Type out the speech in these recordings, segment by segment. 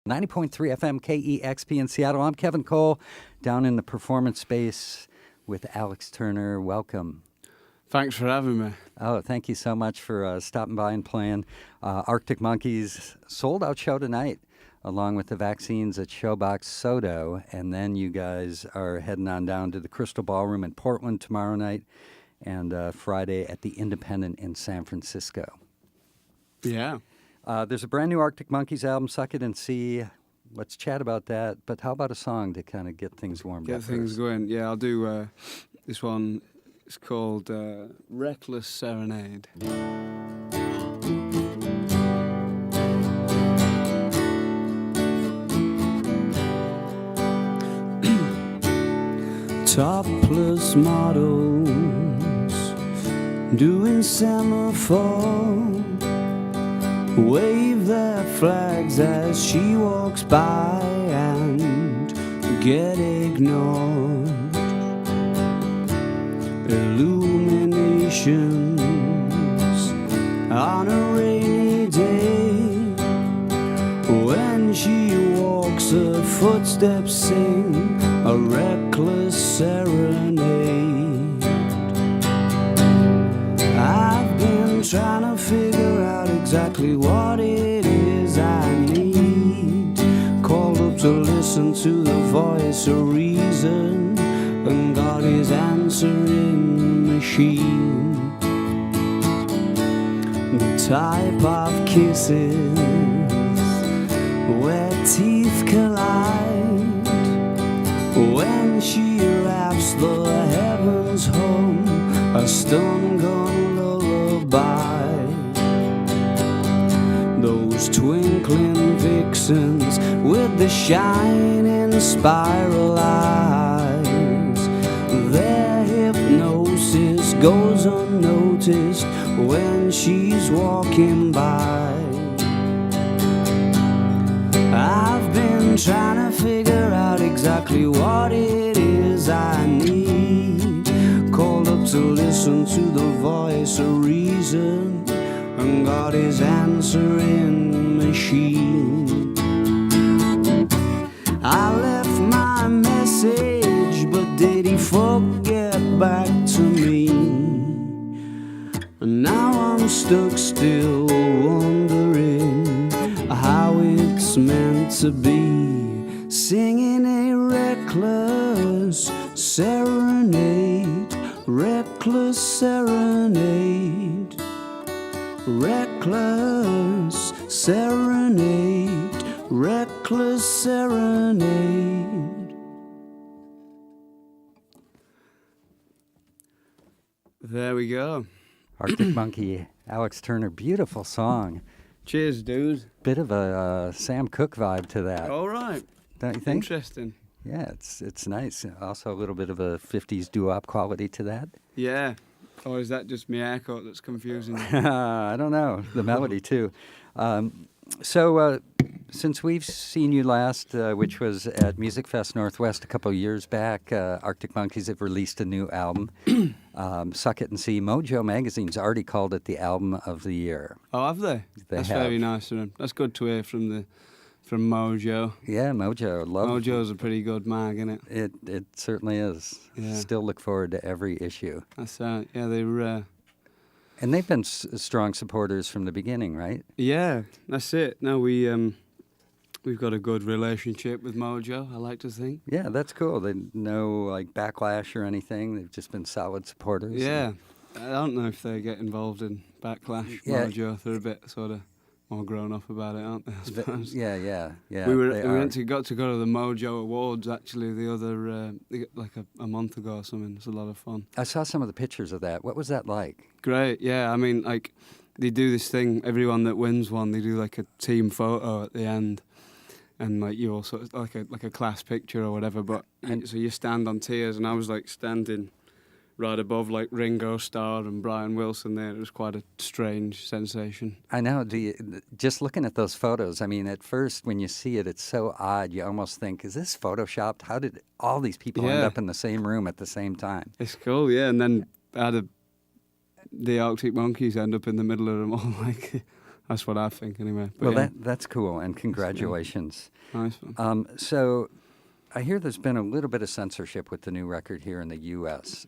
90.3 FM KEXP in Seattle. I'm Kevin Cole, down in the performance space with Alex Turner. Welcome. Thanks for having me. Oh, thank you so much for stopping by and playing. Arctic Monkeys sold-out show tonight, along with the Vaccines at Showbox Sodo. And then you guys are heading on down to the Crystal Ballroom in Portland tomorrow night, and Friday at the Independent in San Francisco. Yeah. There's a brand new Arctic Monkeys album, Suck It and See. Let's chat about that. But how about a song to kind of get things warmed up? Get things going. Yeah, I'll do this one. It's called Reckless Serenade. Topless models doing semaphore, wave their flags as she walks by and get ignored. Illuminations on a rainy day, when she walks her footsteps sing a reckless serenade. I've been trying to figure out exactly what it is I need. Called up to listen to the voice of reason, and God is answering the machine. The type of kisses where teeth collide, when she raps the heavens home, a stun gun lullaby. Those twinkling vixens with the shining spiral eyes, their hypnosis goes unnoticed when she's walking by. I've been trying to figure out exactly what it is I need. Called up to listen to the voice of reason, and God is answering the machine. I left my message, but did he forget back to me? And now I'm stuck still wondering how it's meant to be, singing a reckless serenade, reckless serenade, reckless serenade, reckless serenade. There we go. Arctic Monkey, Alex Turner, beautiful song. Cheers, dude. Bit of a Sam Cooke vibe to that. All right. Don't you think? Interesting. Yeah, it's nice. Also a little bit of a 50s doo-wop quality to that. Yeah. Or is that just my haircut that's confusing you? I don't know. The melody, too. So since we've seen you last, which was at Music Fest Northwest a couple of years back, Arctic Monkeys have released a new album, Suck It and See. Mojo Magazine's already called it the album of the year. Oh, have they? That's have. very nice of them. That's good to hear from Mojo. Yeah, Mojo. Mojo's a pretty good mag, isn't it? It certainly is. Yeah. Still look forward to every issue. That's yeah, they're And they've been strong supporters from the beginning, right? yeah, that's it. No, we've got a good relationship with Mojo, I like to think. Yeah, that's cool. They no like backlash or anything. They've just been solid supporters. Yeah. I don't know if they get involved in backlash, Yeah. Mojo. They're a bit sort of more grown up about it, aren't they, I suppose? Yeah. We got to go to the Mojo Awards actually the other like a month ago or something. It's a lot of fun. I saw some of the pictures of that. What was that like? Great, yeah. I mean, like they do this thing. Everyone that wins one, they do like a team photo at the end, and like you also like a class picture or whatever. But so you stand on tiers, and I was like standing right above like Ringo Starr and Brian Wilson there. It was quite a strange sensation. I know. Just looking at those photos, I mean, at first when you see it, it's so odd. You almost think, is this photoshopped? How did all these people end up in the same room at the same time? It's cool, yeah. And then the Arctic Monkeys end up in the middle of them all, like That's what I think anyway. But Well, yeah, that's cool, and congratulations. nice one. So I hear there's been a little bit of censorship with the new record here in the U.S.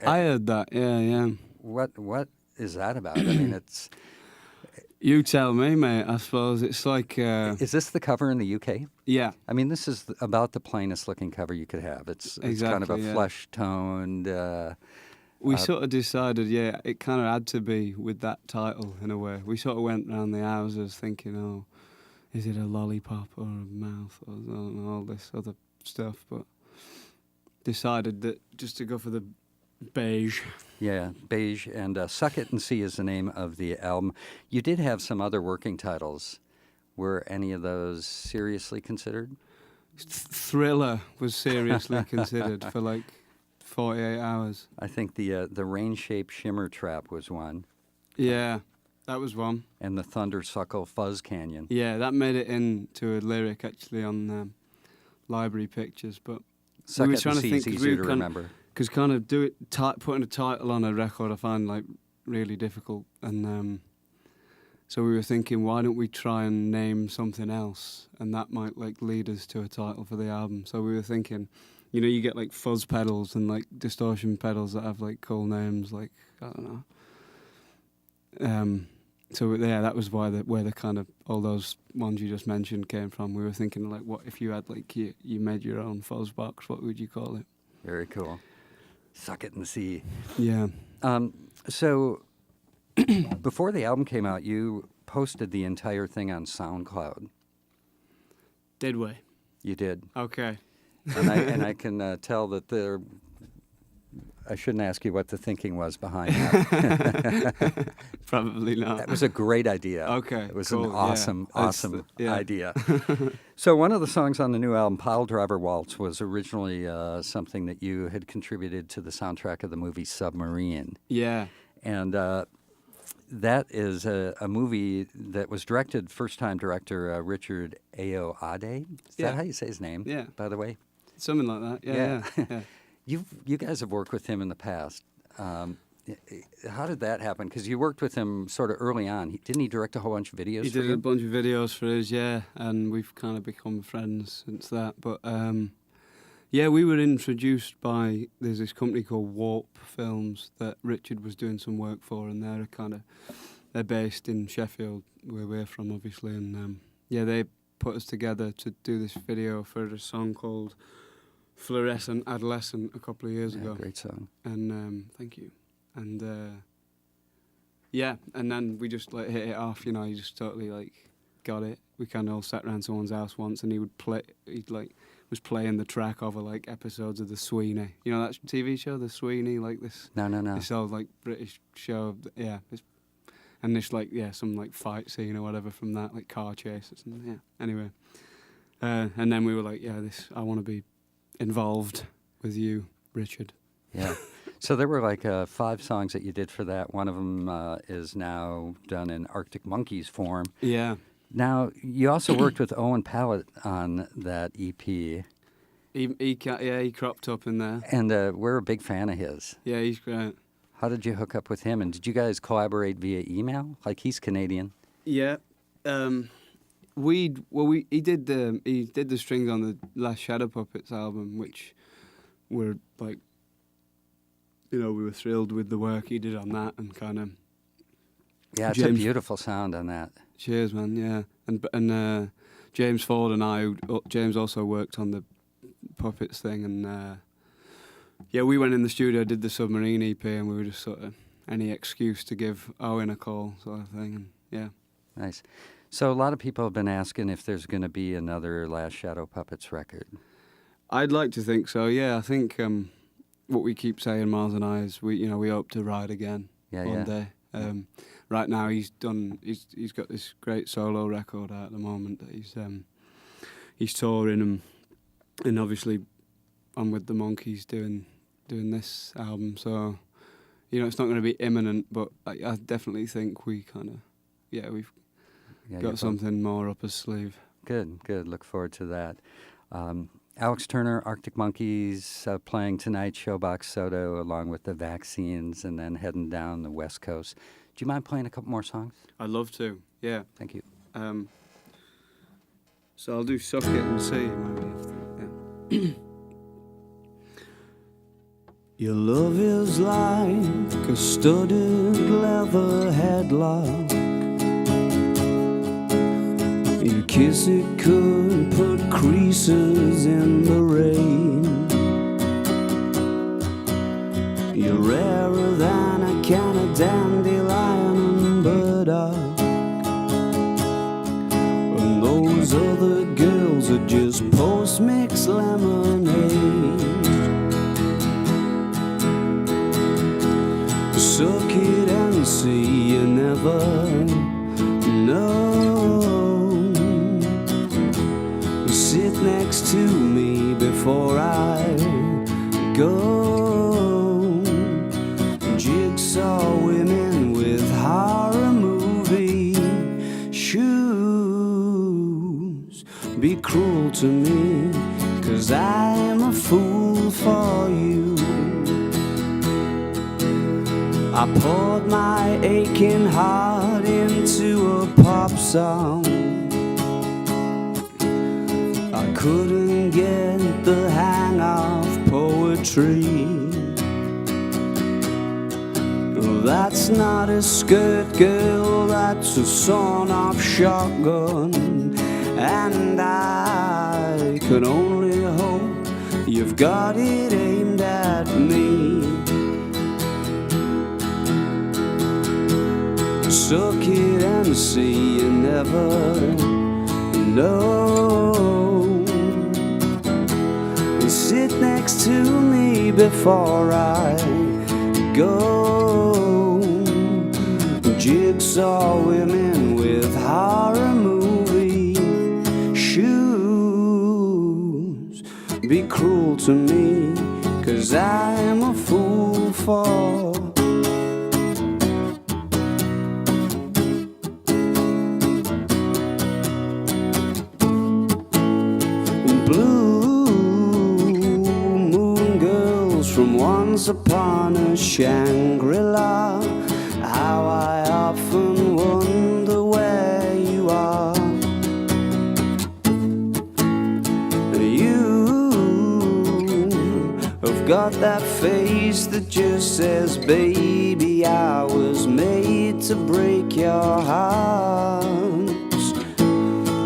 I heard that. Yeah. What is that about? I mean, it's You tell me, mate. I suppose it's like, is this the cover in the UK? yeah, I mean, this is about the plainest looking cover you could have. It's kind of a Exactly, yeah. flesh toned. we sort of decided, yeah, it kind of had to be with that title in a way. We sort of went around the houses thinking, oh, is it a lollipop or a mouth or I don't know, all this other stuff, but decided that just to go for the beige. Yeah, Beige, and Suck It and See is the name of the album. You did have some other working titles. Were any of those seriously considered? Thriller was seriously considered for like 48 hours. I think the Rain-Shaped Shimmer Trap was one, Yeah, that was one. and the Thundersuckle Fuzz Canyon. Yeah, that made it into a lyric actually on Library Pictures, but Suck were It trying and to See think, is 'cause easier we to were kind of- remember. because kind of putting a title on a record I find like really difficult, and so we were thinking, why don't we try and name something else, and that might like lead us to a title for the album. So we were thinking, you get like fuzz pedals and like distortion pedals that have like cool names, like I don't know. So yeah, that was where the kind of all those ones you just mentioned came from. We were thinking like, what if you had like you made your own fuzz box? What would you call it? Very cool. Suck It and See. Yeah. So before the album came out, you posted the entire thing on SoundCloud. Did we? You did. Okay. And I can tell that I shouldn't ask you what the thinking was behind that. Probably not. That was a great idea. Okay, It was cool, an yeah. awesome Yeah. idea. So one of the songs on the new album, Pile Driver Waltz, was originally something that you had contributed to the soundtrack of the movie Submarine. Yeah. And that is a movie that was directed, first-time director Richard Ayoade. Is Yeah. that how you say his name, Yeah. by the way? Something like that. Yeah. You guys have worked with him in the past. How did that happen? Because you worked with him sort of early on. Didn't he direct a whole bunch of videos He for did you? a bunch of videos for us, yeah, and we've kind of become friends since that. But yeah, we were introduced by there's this company called Warp Films that Richard was doing some work for, and they're based in Sheffield, where we're from, obviously, and yeah, they put us together to do this video for a song called Fluorescent Adolescent a couple of years ago. Great song. And thank you. And yeah, and then we just like hit it off, you just totally like got it. We kind of all sat around someone's house once, and he was playing the track over like episodes of The Sweeney. You know that TV show, The Sweeney, like this No. this old like British show, yeah. And this like some like fight scene or whatever from that, like car chases, and yeah. Anyway, and then we were like, I want to be involved with you, Richard. Yeah. So there were like 5 songs that you did for that. One of them is now done in Arctic Monkeys form. Yeah. Now, you also worked with Owen Pallett on that EP, He cropped up in there. and we're a big fan of his. Yeah, he's great. How did you hook up with him, and did you guys collaborate via email? Like, he's Canadian. Yeah. He did the strings on the last Shadow Puppets album, which were like, we were thrilled with the work he did on that, and kind of. Yeah, it's a beautiful sound on that. Cheers, man. Yeah, and James Ford and James also worked on the Puppets thing, and yeah, we went in the studio, did the Submarine EP, and we were just sort of any excuse to give Owen a call, sort of thing, and yeah. Nice. So a lot of people have been asking if there's going to be another Last Shadow Puppets record. I'd like to think so. Yeah, I think what we keep saying, Miles and I, is we hope to ride again one day. Right now, he's got this great solo record out at the moment that he's touring, and obviously I'm with the Monkeys doing this album. So it's not going to be imminent, but I definitely think we kind of we've got something more up his sleeve. Good. Look forward to that. Alex Turner, Arctic Monkeys, playing tonight, Showbox Soto, along with the Vaccines, and then heading down the West Coast. you mind playing a couple more songs? I'd love to. Yeah. Thank you. So I'll do Suck It and See maybe after. Yeah. Your love is like a studded leather headlock. Your kiss, it could put creases in the rain. You're rarer than a can of dandelion and burdock. And those other girls are just post-mix lemonade. Suck it and see, you never know. Sit next to me before I go. Jigsaw women with horror movie shoes. Be cruel to me, 'cause I'm a fool for you. I poured my aching heart into a pop song. I couldn't get the hang of poetry. That's not a skirt, girl, that's a sawn-off shotgun. And I can only hope you've got it aimed at me. Suck it and see, you never know. Sit next to me before I go. Jigsaw women with horror movie shoes. Be cruel to me, 'cause I'm a fool for once upon a Shangri-La. How I often wonder where you are. You have got that face that just says, baby, I was made to break your heart.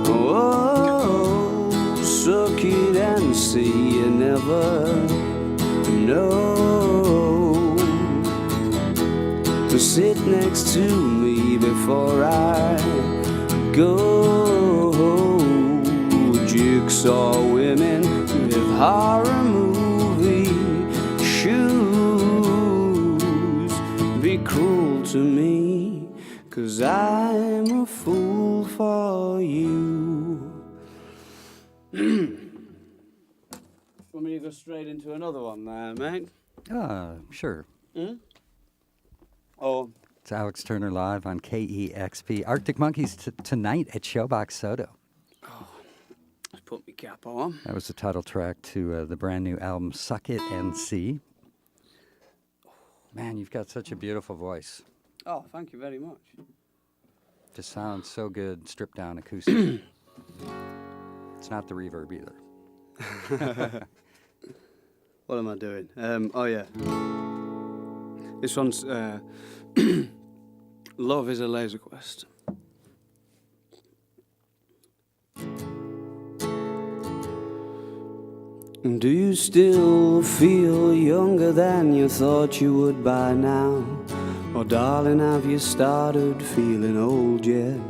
Oh, suck it and see, you never know. To sit next to me before I go. Jigsaw women with horror movie shoes. Be cruel to me, 'cause I'm a fool for you. Want me to go straight into another one there, mate? Sure. Oh. It's Alex Turner live on KEXP. Arctic Monkeys tonight at Showbox Soto. Oh, let's put my cap on. That was the title track to the brand new album, Suck It and See. Man, you've got such a beautiful voice. Oh, thank you very much. Just sounds so good, stripped down acoustic. It's not the reverb either. What am I doing? Oh yeah. This one's Love is a Laser Quest. Do you still feel younger than you thought you would by now? Or darling, have you started feeling old yet?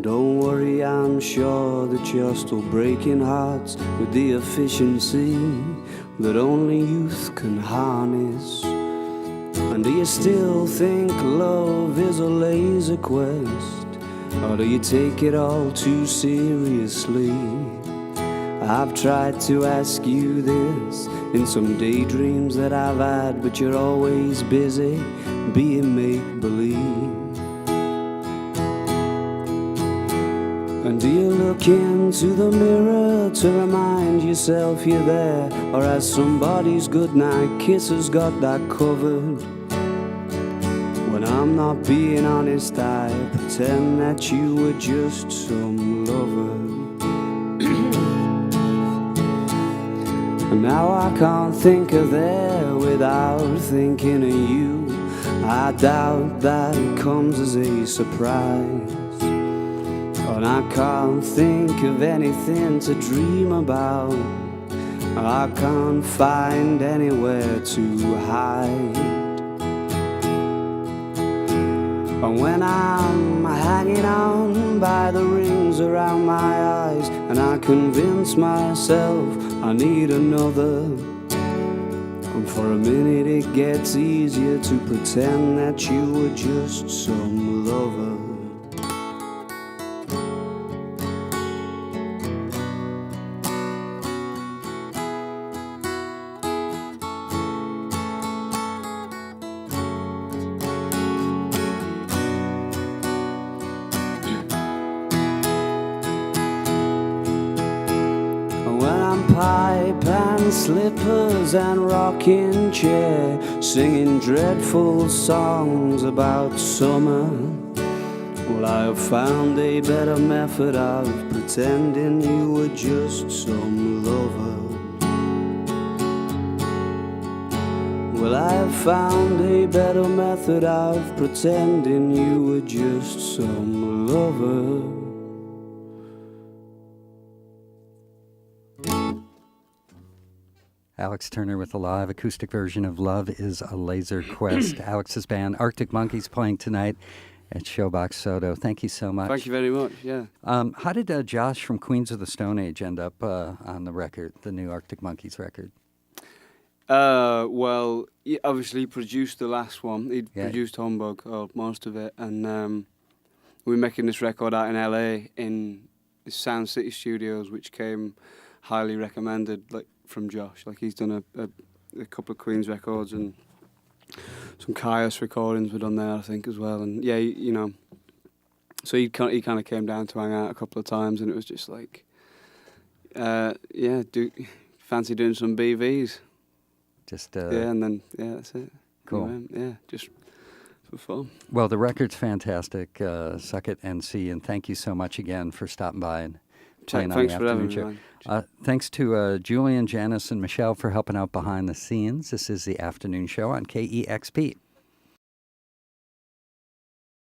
Don't worry, I'm sure that you're still breaking hearts with the efficiency that only youth can harness. And do you still think love is a laser quest? Or do you take it all too seriously? I've tried to ask you this in some daydreams that I've had, but you're always busy being make-believe. And do you look into the mirror to remind yourself you're there? Or has somebody's goodnight kisses got that covered? Well, When I'm not being honest, I pretend that you were just some lover. And now I can't think of there without thinking of you. I doubt that it comes as a surprise. And I can't think of anything to dream about. I can't find anywhere to hide. And when I'm hanging on by the rings around my eyes, and I convince myself I need another, and for a minute it gets easier to pretend that you were just some lover. Pipe and slippers and rocking chair, singing dreadful songs about summer. Well, I have found a better method of pretending you were just some lover. Well, I have found a better method of pretending you were just some lover. Alex Turner with a live acoustic version of Love is a Laser Quest. Alex's band Arctic Monkeys playing tonight at Showbox Soto. Thank you so much. Thank you very much, yeah. How did Josh from Queens of the Stone Age end up on the record, the new Arctic Monkeys record? Well, he obviously produced the last one. He produced Humbug, or most of it, and we were making this record out in LA in the Sound City Studios, which came highly recommended, like, from Josh. Like, he's done a couple of Queen's records, and some Caius recordings were done there, I think, as well. And yeah, you know, so he kind of came down to hang out a couple of times, and it was just like, fancy doing some BVs. Just and then that's it. Cool. Yeah, just for fun. Well, the record's fantastic. Suck it and see, and thank you so much again for stopping by and playing on the afternoon show. Thanks to Julian, Janice, and Michelle for helping out behind the scenes. This is the afternoon show on KEXP.